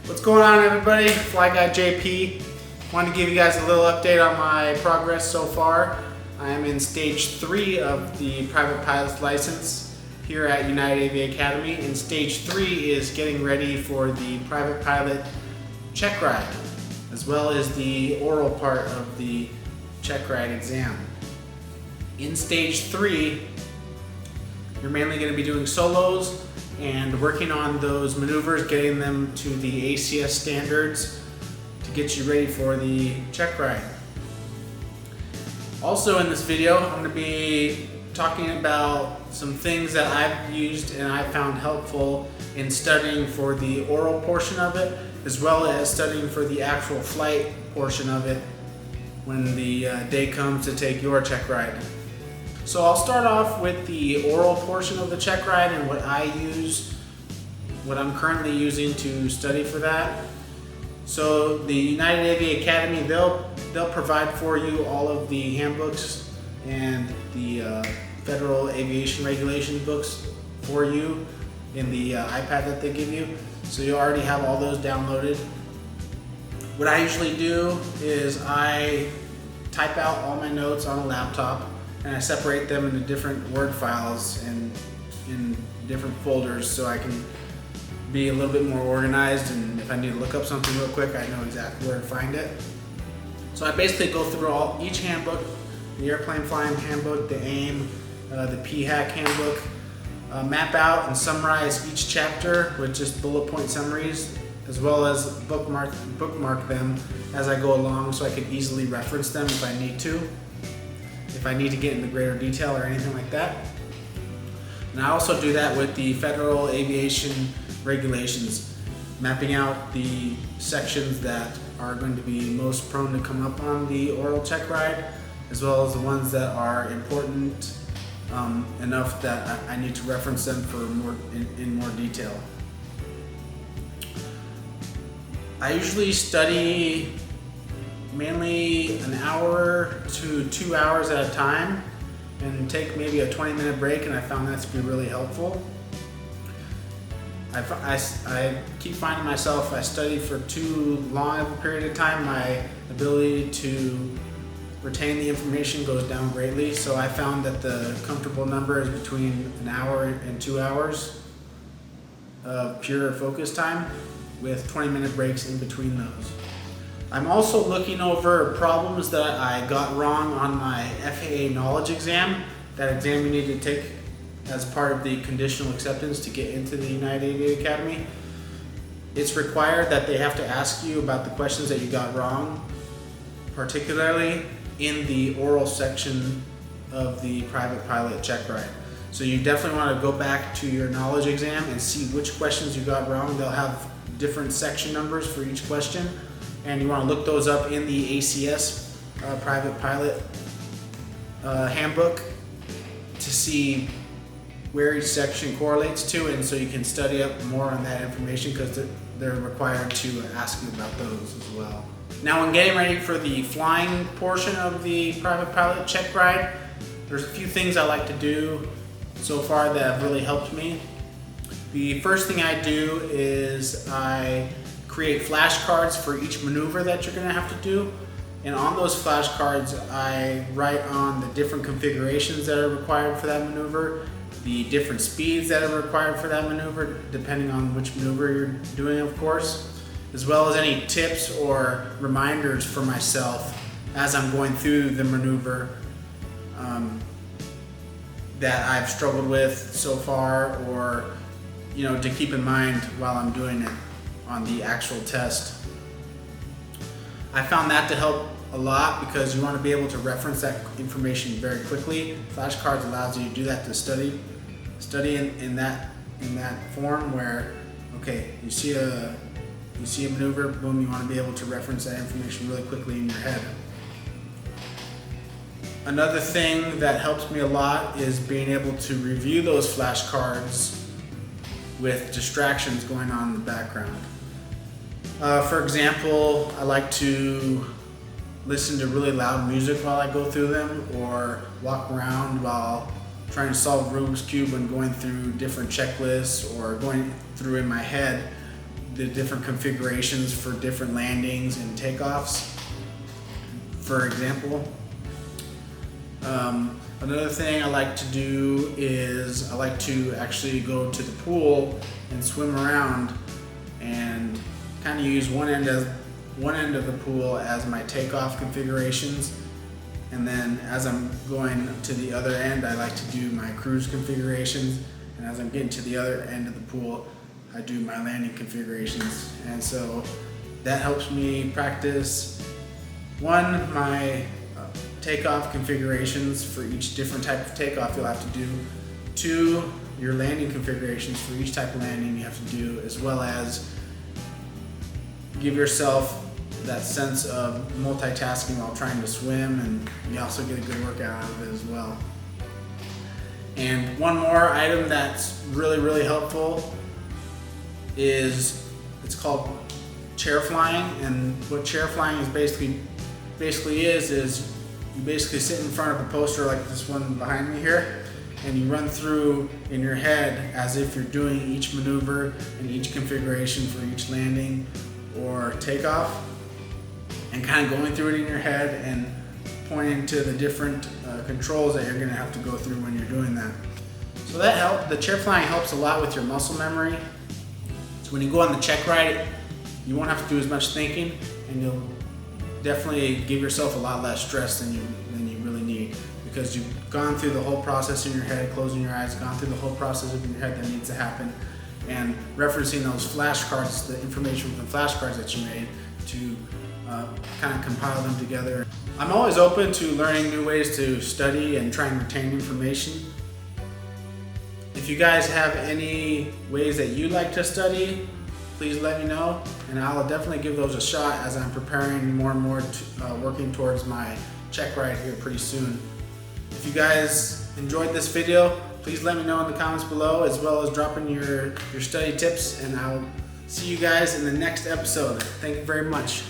What's going on, everybody? Fly Guy JP. Wanted to give you guys a little update on my progress so far. I am in stage 3 of the private pilot's license here at United Aviate Academy, and stage 3 is getting ready for the private pilot check ride, as well as the oral part of the check ride exam. In stage 3, you're mainly going to be doing solos and working on those maneuvers, getting them to the ACS standards to get you ready for the check ride. Also in this video, I'm going to be talking about some things that I've used and I found helpful in studying for the oral portion of it, as well as studying for the actual flight portion of it when the day comes to take your check ride. So I'll start off with the oral portion of the check ride and what I'm currently using to study for that. So the United Aviate Academy, they'll provide for you all of the handbooks and the Federal Aviation Regulation books for you in the iPad that they give you. So you already have all those downloaded. What I usually do is I type out all my notes on a laptop and I separate them into different Word files and in different folders so I can be a little bit more organized, and if I need to look up something real quick, I know exactly where to find it. So I basically go through each handbook, the airplane flying handbook, the AIM, the PHAC handbook, map out and summarize each chapter with just bullet point summaries, as well as bookmark them as I go along so I can easily reference them if I need to. If I need to get into greater detail or anything like that. And I also do that with the Federal Aviation Regulations, mapping out the sections that are going to be most prone to come up on the oral check ride, as well as the ones that are important enough that I need to reference them for in more detail. I usually study mainly an hour to 2 hours at a time and take maybe a 20-minute break, and I found that to be really helpful. I keep finding myself, I study for too long of a period of time, my ability to retain the information goes down greatly, so I found that the comfortable number is between an hour and 2 hours of pure focus time with 20-minute breaks in between those. I'm also looking over problems that I got wrong on my FAA knowledge exam, that exam you need to take as part of the conditional acceptance to get into the United Aviate Academy. It's required that they have to ask you about the questions that you got wrong, particularly in the oral section of the private pilot check ride. So you definitely want to go back to your knowledge exam and see which questions you got wrong. They'll have different section numbers for each question, and you want to look those up in the ACS private pilot handbook to see where each section correlates to, and so you can study up more on that information because they're required to ask you about those as well. Now, when getting ready for the flying portion of the private pilot check ride, there's a few things I like to do so far that have really helped me. The first thing I do is I create flashcards for each maneuver that you're going to have to do, and on those flashcards I write on the different configurations that are required for that maneuver, the different speeds that are required for that maneuver depending on which maneuver you're doing, of course, as well as any tips or reminders for myself as I'm going through the maneuver that I've struggled with so far, or to keep in mind while I'm doing it on the actual test. I found that to help a lot because you want to be able to reference that information very quickly. Flashcards allows you to do that, to study in that form where, okay, you see a maneuver, boom, you want to be able to reference that information really quickly in your head. Another thing that helps me a lot is being able to review those flashcards with distractions going on in the background. For example, I like to listen to really loud music while I go through them, or walk around while trying to solve Rubik's Cube and going through different checklists, or going through in my head the different configurations for different landings and takeoffs, for example. Another thing I like to do is I like to actually go to the pool and swim around and kind of use one end of the pool as my takeoff configurations, and then as I'm going to the other end, I like to do my cruise configurations, and as I'm getting to the other end of the pool, I do my landing configurations. And so that helps me practice, one, my takeoff configurations for each different type of takeoff you'll have to do, two, your landing configurations for each type of landing you have to do, as well as give yourself that sense of multitasking while trying to swim, and you also get a good workout out of it as well. And one more item that's really helpful is, it's called chair flying. And what chair flying is basically is you basically sit in front of a poster like this one behind me here, and you run through in your head as if you're doing each maneuver and each configuration for each landing or takeoff, and kind of going through it in your head and pointing to the different controls that you're going to have to go through when you're doing that. So the chair flying helps a lot with your muscle memory. So when you go on the check ride, you won't have to do as much thinking, and you'll definitely give yourself a lot less stress than you really need, because you've gone through the whole process in your head, closing your eyes, gone through the whole process in your head that needs to happen, and referencing those flashcards, the information from the flashcards that you made, to kind of compile them together. I'm always open to learning new ways to study and try and retain information. If you guys have any ways that you like to study, please let me know, and I'll definitely give those a shot as I'm preparing more and more to, working towards my check ride here pretty soon. If you guys enjoyed this video, please let me know in the comments below, as well as dropping your study tips, and I'll see you guys in the next episode. Thank you very much.